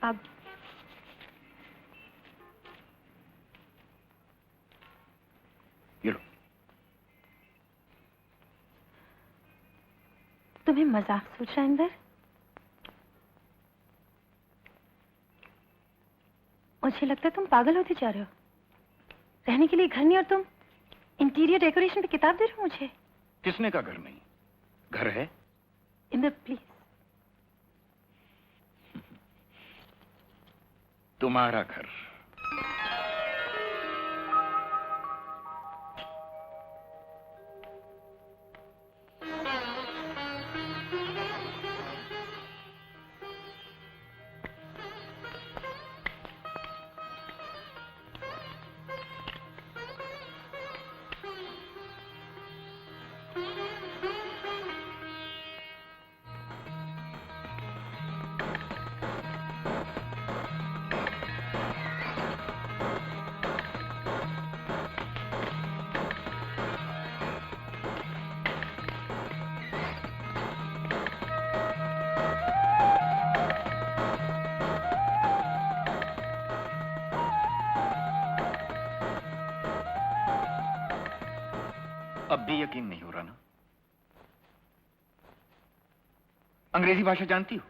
अब ये लो। तुम्हें मजाक सोच रहा है इंदर? मुझे लगता है तुम पागल होते जा रहे हो। रहने के लिए घर नहीं और तुम इंटीरियर डेकोरेशन पे किताब दे रहे हो मुझे। किसने का घर नहीं? घर है। इंदर प्लीज। तुम्हारा घर। अब भी यकीन नहीं हो रहा ना? अंग्रेजी भाषा जानती हो?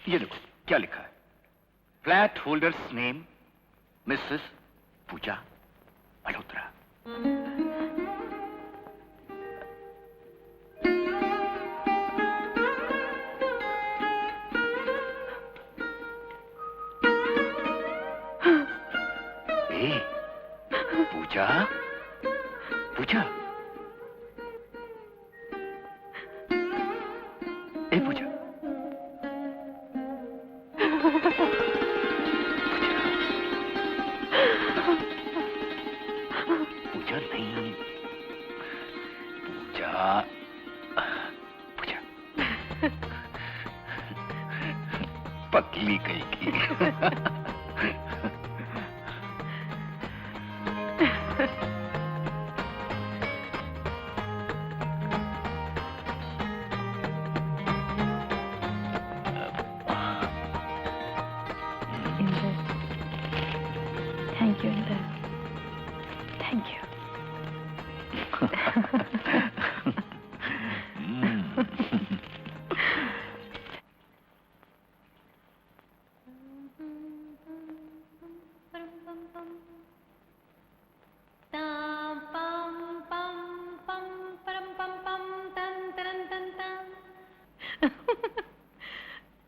ये देखो क्या लिखा है। फ्लैट होल्डर्स नेम मिसेस पूजा मल्होत्रा। पूजा, पूजा, ए पूजा, पूजा नहीं, पूजा, पूजा, पगली कहीं की। Thank you, Indra. Thank you.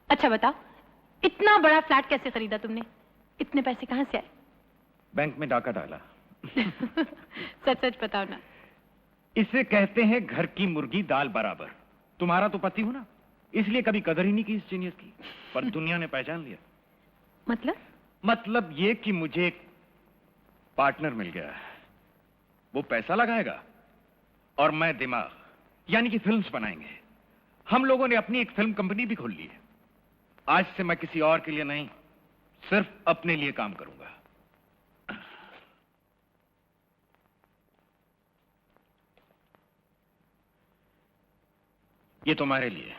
अच्छा बताओ, इतना बड़ा फ्लैट कैसे खरीदा तुमने? इतने पैसे कहाँ से आए? बैंक में डाका डाला। सच सच बताओ ना। इसे कहते हैं घर की मुर्गी दाल बराबर। तुम्हारा तो पति हो ना, इसलिए कभी कदर ही नहीं की इस जीनियस की, पर दुनिया ने पहचान लिया। मतलब ये कि मुझे एक पार्टनर मिल गया है। वो पैसा लगाएगा और मैं दिमाग, यानी कि फिल्म्स बनाएंगे। हम लोगों ने अपनी एक फिल्म कंपनी भी खोल ली है। आज से मैं किसी और के लिए नहीं, सिर्फ अपने लिए काम करूंगा। ये तुम्हारे लिए।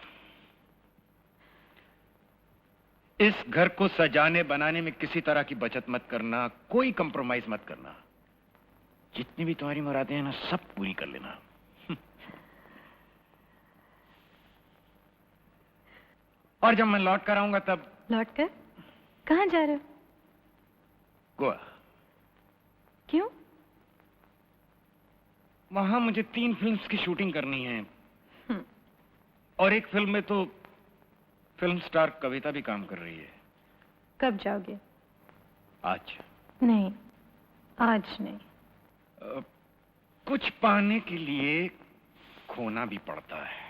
इस घर को सजाने बनाने में किसी तरह की बचत मत करना, कोई कंप्रोमाइज मत करना। जितनी भी तुम्हारी मुरादें हैं ना, सब पूरी कर लेना। और जब मैं लौट कर आऊंगा तब। लौट कर? कहां जा रहे हो? गोवा। क्यों? वहां मुझे 3 फिल्म्स की शूटिंग करनी है। और एक फिल्म में तो फिल्म स्टार कविता भी काम कर रही है। कब जाओगे? आज। नहीं, आज नहीं। कुछ पाने के लिए खोना भी पड़ता है।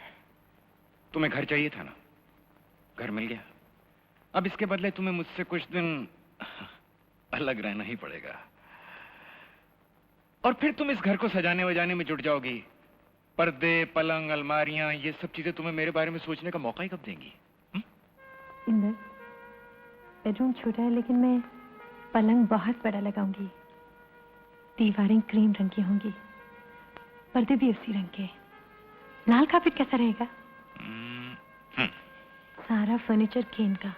तुम्हें घर चाहिए था ना, घर मिल गया। अब इसके बदले तुम्हें मुझसे कुछ दिन अलग रहना ही पड़ेगा। और फिर तुम इस घर को सजाने वजाने में जुट जाओगी। पर्दे, पलंग, अलमारियां, ये सब चीजें तुम्हें मेरे बारे में सोचने का मौका ही कब देंगी? इंदर, बेडरूम छोटा है लेकिन मैं पलंग बहुत बड़ा लगाऊंगी। दीवारें क्रीम रंग की होंगी, पर्दे भी उसी रंग के। लाल कार्पेट कैसा रहेगा? सारा फर्नीचर गेंद का।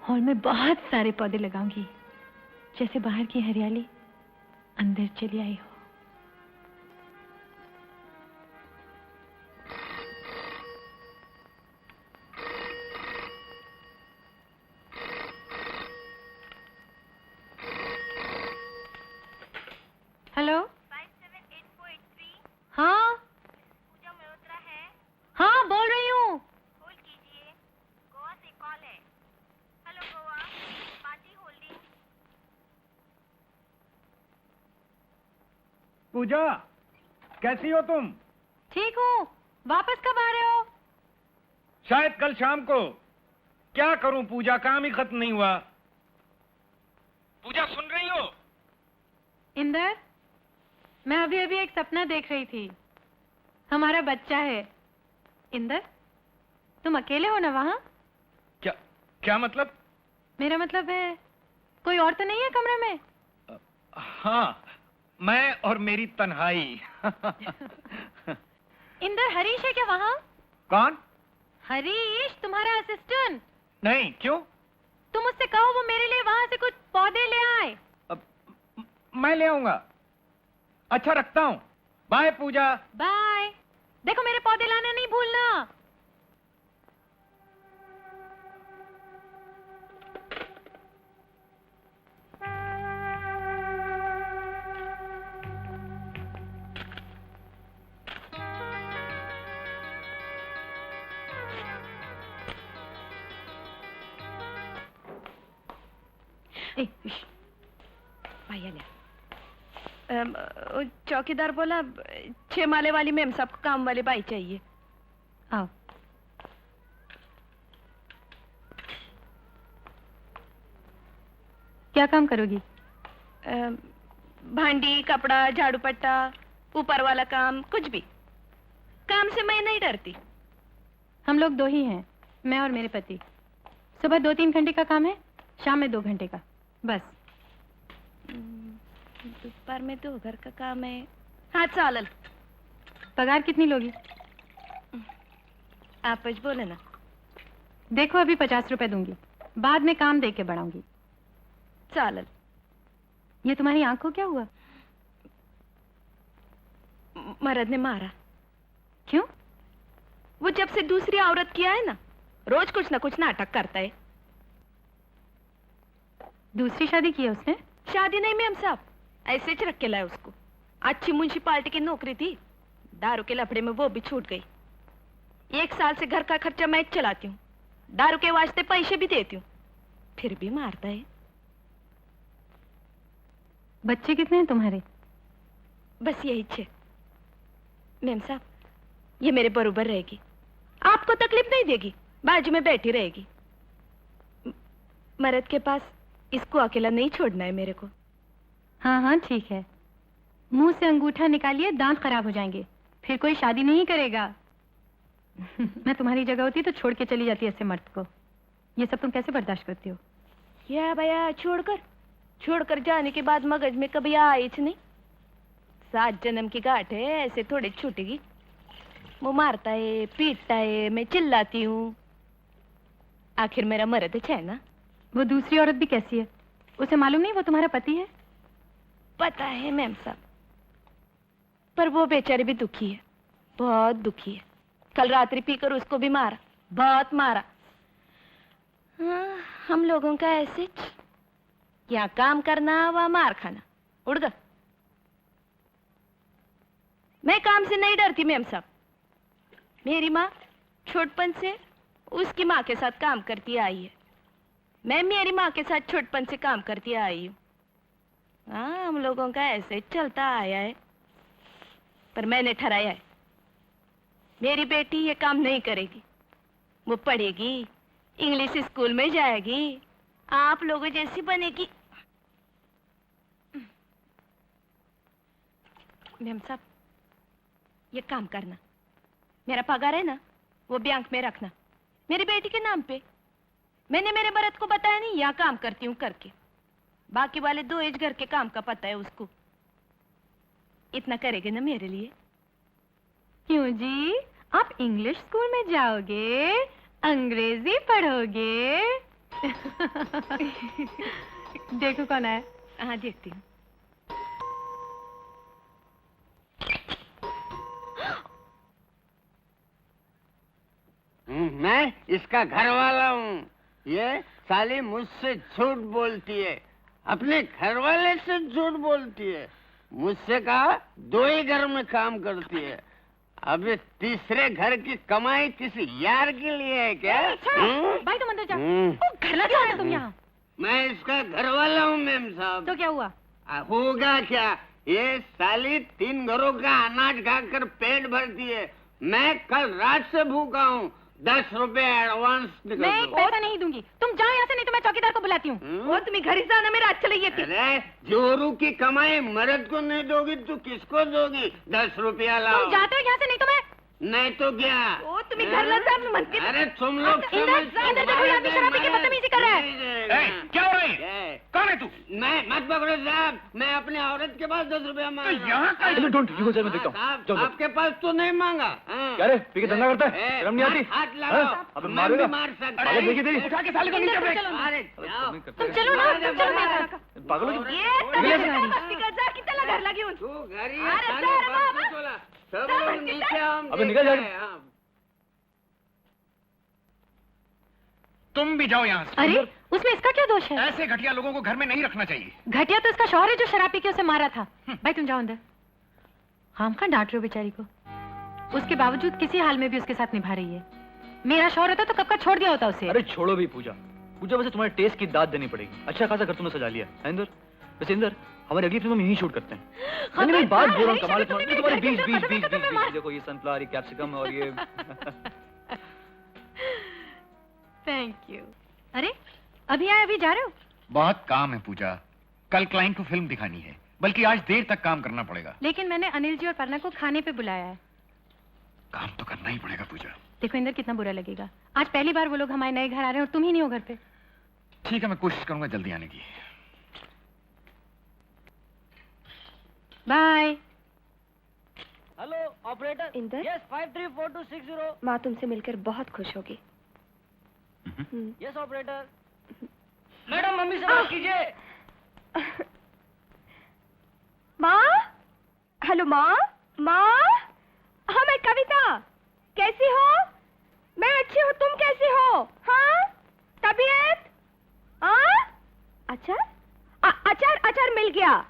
हॉल में बहुत सारे पौधे लगाऊंगी, जैसे बाहर की हरियाली अंदर चली आई हो। हेलो, 578483 हाँ पूजा मल्होत्रा है। हाँ बोल रही हूँ। होल्ड कीजिए, गोवा से कॉल है। Hello Goa, party holding. Pooja, कैसी हो तुम? ठीक हूँ, वापस कब आ रहे हो? शायद कल शाम को। क्या करूं पूजा, काम ही खत्म नहीं हुआ। पूजा सुन रही हो? इंदर, मैं अभी अभी एक सपना देख रही थी। हमारा बच्चा है। इंदर, तुम अकेले हो ना वहाँ? क्या क्या मतलब? मेरा मतलब है, कोई और तो नहीं है कमरे में? हाँ, मैं और मेरी तन्हाई। इंदर, हरीश है क्या वहाँ? कौन? हरीश, तुम्हारा असिस्टेंट। नहीं, क्यों? तुम उससे कहो वो मेरे लिए वहाँ से कुछ पौधे ले आए। मैं ले आऊंगा। अच्छा, रखता हूँ। बाय पूजा। बाय। देखो मेरे पौधे लाना नहीं भूलना। चौकीदार बोला 6 माले वाली मैम सबको काम वाले भाई चाहिए। आओ। क्या काम करोगी? भांडी, कपड़ा, झाड़ू पट्टा, ऊपर वाला काम, कुछ भी। काम से मैं नहीं डरती। हम लोग 2 ही हैं, मैं और मेरे पति। सुबह 2-3 घंटे का काम है, शाम में 2 घंटे का, बस। दोपहर में 2 घर का काम है। हाँ चालल। पगार कितनी लोगी? आप बोले ना। देखो, अभी 50 रुपए दूंगी, बाद में काम देके बढ़ाऊंगी। चालल। ये तुम्हारी आंख को क्या हुआ? मर्द ने मारा। क्यों? वो जब से दूसरी औरत किया है ना, रोज कुछ ना कुछ नाटक करता है। दूसरी शादी की है उसने? शादी नहीं मैम साहब, ऐसे च रख के लाए उसको। अच्छी म्युनिसिपालिटी की नौकरी थी, दारू के लफड़े में वो भी छूट गई। 1 साल से घर का खर्चा मैं चलाती हूँ, दारू के वास्ते पैसे भी देती हूँ, फिर भी मारता है। बच्चे कितने हैं तुम्हारे? बस यही 6। मैम साहब, ये मेरे बरोबर रहेगी, आपको तकलीफ नहीं देगी, बाजू में बैठी रहेगी। मर्द के पास इसको अकेला नहीं छोड़ना है मेरे को। हाँ हाँ ठीक है। मुंह से अंगूठा निकालिए, दांत खराब हो जाएंगे, फिर कोई शादी नहीं करेगा। मैं तुम्हारी जगह होती तो छोड़ के चली जाती ऐसे मर्द को। ये सब तुम कैसे बर्दाश्त करती हो? या भैया, छोड़कर जाने के बाद मगज में कभी आई नहीं। 7 जन्म की गांठ है, ऐसे थोड़े छूटेगी। वो मारता है, पीटता है, मैं चिल्लाती हूँ। आखिर मेरा मर्द है ना। वो दूसरी औरत भी कैसी है? उसे मालूम नहीं वो तुम्हारा पति है? पता है मैम साहब, पर वो बेचारी भी दुखी है, बहुत दुखी है। कल रात्रि पीकर उसको भी मारा, बहुत मारा। हाँ, हम लोगों का ऐसे यहाँ काम करना, वहाँ मार खाना। उड़ गया। मैं काम से नहीं डरती मैम साहब। मेरी माँ छोटपन से उसकी माँ के साथ काम करती आई है, मैं मेरी माँ के साथ छोटपन से काम करती आई हूँ। हाँ, हम लोगों का ऐसे चलता आया है, पर मैंने ठहराया है, मेरी बेटी ये काम नहीं करेगी। वो पढ़ेगी, इंग्लिश स्कूल में जाएगी, आप लोगों जैसी बनेगी। मैम साहब, ये काम करना, मेरा पगार है ना, वो बैंक में रखना, मेरी बेटी के नाम पे। मैंने मेरे भरत को बताया नहीं, यहाँ काम करती हूँ करके। बाकी वाले 2 एज घर के काम का पता है उसको। इतना करेगे ना मेरे लिए? क्यों जी, आप इंग्लिश स्कूल में जाओगे, अंग्रेजी पढ़ोगे? देखो कौन है। हाँ देखती हूँ। मैं इसका घर वाला हूँ। ये साली मुझसे झूठ बोलती है, अपने घर वाले से झूठ बोलती है। मुझसे कहा 2 ही घर में काम करती है, अब ये तीसरे घर की कमाई किसी यार के लिए है क्या? भाई तुम अंदर जाओ। घर लगा क्यों आए तुम यहाँ? मैं इसका घर वाला हूँ मेम साहब। तो क्या हुआ? होगा क्या, ये साली 3 घरों का अनाज खाकर पेट भरती है। मैं कल रात से भूखा हूँ। 10 रुपए एडवांस निकल मैं एक दो। पैसा नहीं दूंगी। तुम जाओ यहाँ से, नहीं तो मैं चौकीदार को बुलाती हूँ। वो तुम्हें घर ही जाना मेरा अच्छा लगी थी। अरे जोरू की कमाई मर्द को नहीं दोगी तो किसको दोगी? 10 रुपया लाओ। तुम जाते हो यहाँ से, नहीं तो मैं। नहीं तो क्या? वो तुम्हें घर ला साहब मन के। अरे तुम लोग इंदर देखो, यहाँ पे शराब पी के बदतमीजी कर रहा है। ए, क्या हो रही है? कौन है तू? मैं मत पकड़ो साहब, मैं अपनी औरत के पास 10 रुपया मांग रहा हूँ। यहाँ का डोंट यू सर, मैं देखता हूँ। साहब, जाओ, जाओ। आपके पास तो नहीं मांगा। क्या रे, पी के धंधा करता है? शर्म नहीं आती? हाथ लगाओ। हाँ? अबे मैं मारेगा? भी मार सकता पागल देखी तेरी? उठा के साले को नीचे फेंक। अरे जाओ। तुम चलो ना, तुम चलो मेरे साथ। पागल हो गई? ये तभी जा कितना घर लगी हूँ। तू घर ही अरे साले सर, बात बाबा। नहीं बोला। सब लोग नीचे हम अबे निकल जा। देखते हैं, हाँ। तुम भी जाओ यहाँ से। अरे उसमें इसका क्या दोष है? ऐसे घटिया लोगों को घर में नहीं रखना चाहिए। घटिया तो इसका शौहर है जो शराब पी के उसे मारा था। भाई तुम जाओ अंदर। हम कहाँ डांट रहे हो बेचारी को? उसके बावजूद किसी हाल में भी उसके साथ निभा रही है। मेरा शौहर होता तो कब का छोड़ दिया होता उसे। अरे छोड़ो भी पूजा। पूजा वैसे तुम्हारे टेस्ट की दाद देनी पड़ेगी। अच्छा खासा घर तुमने सजा लिया है इंदर। वैसे इंदर, हमारी अगली फिल्म हम यहीं शूट करते हैं। मैंने मेरी बात बोल रहा हूँ, कमाल तुम्हारे बीच देखो, ये सनफ्लावर, ये कैप्सिकम और ये थैंक यू। अरे अभी आए, अभी जा रहे हो? बहुत काम है पूजा। कल क्लाइंट को फिल्म दिखानी है, बल्कि आज देर तक काम करना पड़ेगा। लेकिन मैंने अनिल जी और पर्णा को खाने पे बुलाया है। काम तो करना ही पड़ेगा पूजा। देखो इंदर, कितना बुरा लगेगा। आज पहली बार वो लोग हमारे नए घर आ रहे हैं और तुम ही नहीं हो घर पे। ठीक है, मैं कोशिश करूंगा जल्दी आने की। Bye. Hello operator. Inder? Yes 534260। माँ तुमसे मिलकर बहुत खुश होगी। Yes operator. मैडम मम्मी से बात कीजिए। माँ, हेलो माँ। माँ, हाँ मैं कविता। कैसी हो? मैं अच्छी हूँ, तुम कैसी हो? हाँ, तबीयत? हाँ, अचार अचार मिल गया।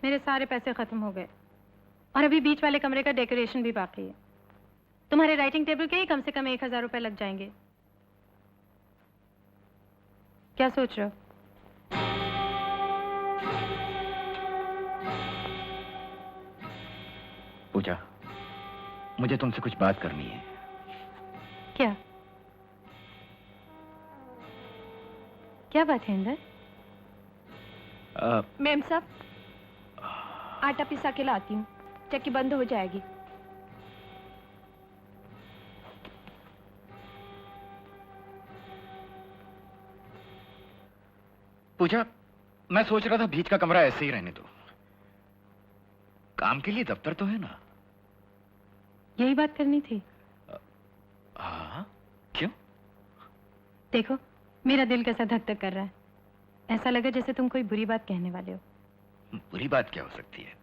मेरे सारे पैसे खत्म हो गए और अभी बीच वाले कमरे का डेकोरेशन भी बाकी है। तुम्हारे राइटिंग टेबल के ही कम से कम 1000 रुपए लग जाएंगे। क्या सोच रहे हो? पूजा, मुझे तुमसे कुछ बात करनी है। क्या क्या बात है इंदर? मैम साहब, आटा पिसा के लाती हूँ, चक्की बंद हो जाएगी। पूजा, मैं सोच रहा था बीच का कमरा ऐसे ही रहने दो। काम के लिए दफ्तर तो है ना? यही बात करनी थी। हाँ, क्यों? देखो मेरा दिल कैसा धक धक कर रहा है। ऐसा लगा जैसे तुम कोई बुरी बात कहने वाले हो। बुरी बात क्या हो सकती है?